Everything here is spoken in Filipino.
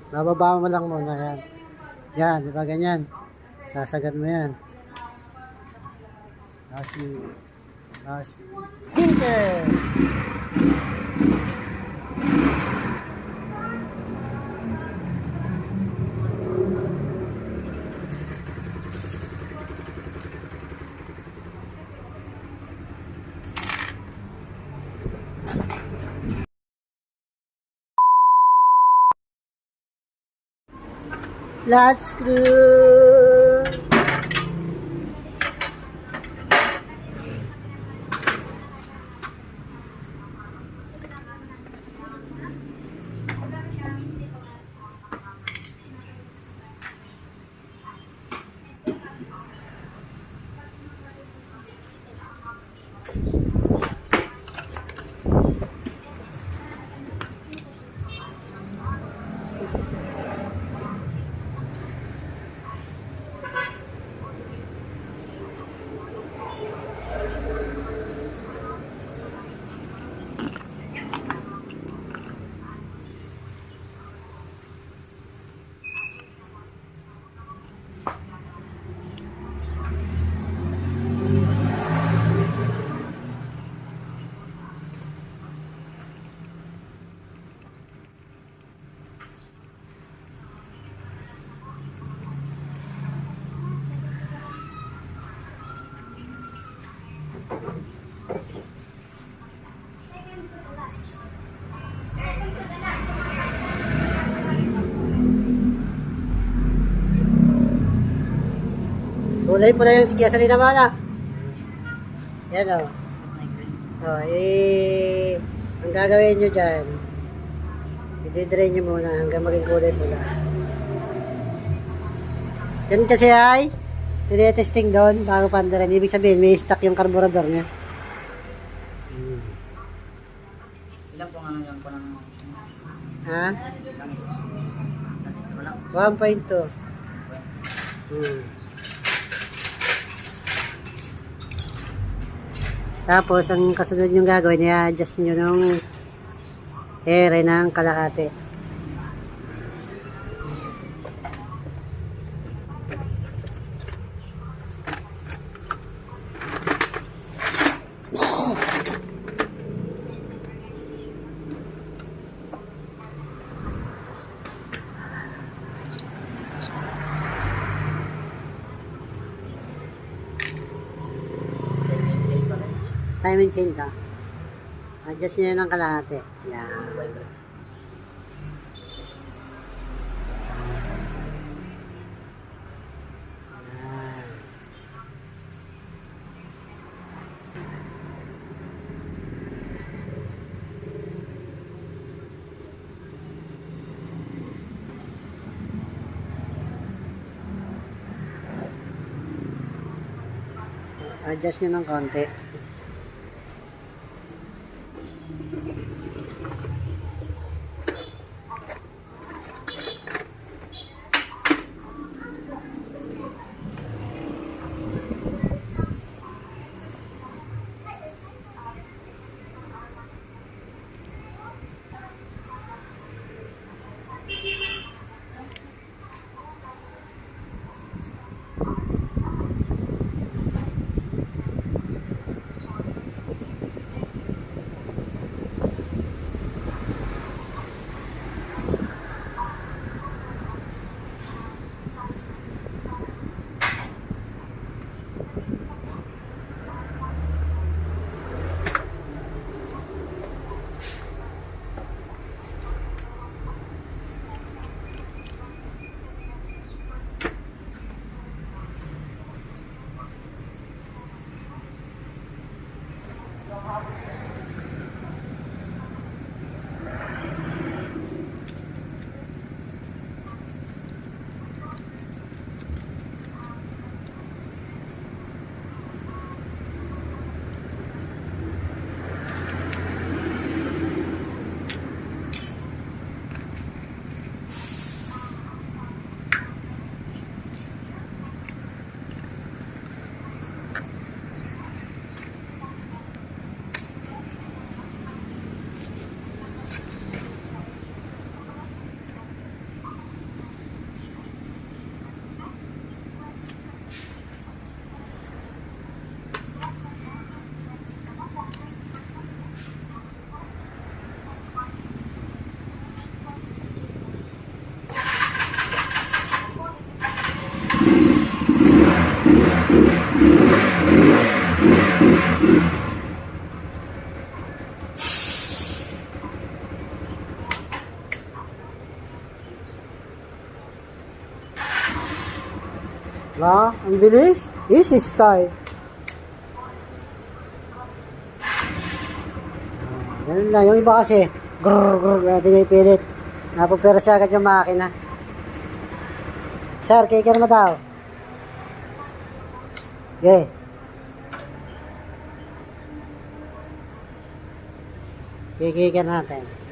Bababa mo lang muna yan. Yan, di ba ganyan? Sasagad mo yan. Tapos, hinker! Flat screw! Kulay pula yung Kia Salina Mana. Yan o. Ang gagawin nyo dyan, i-drain nyo muna hanggang maging kulay pula. Yan kasi ay tinetesting doon bago pandaran. Ibig sabihin may stock yung carburetor niya. Ilan po nga lang po ng... Ha? Langis. 1.2. Tapos, ang kasunod yung gagawin, i-adjust nyo ng ere ng kalahati. Time and chain ka. Adjust nyo yun ng kalahati. Yan. Adjust nyo ng konti. Ba? Ang bilis. Easy start. Ganun lang. Yung iba kasi, pinipilit. Napupera siya agad yung makina. Sir, kicker mo daw. Okay. Kicker natin.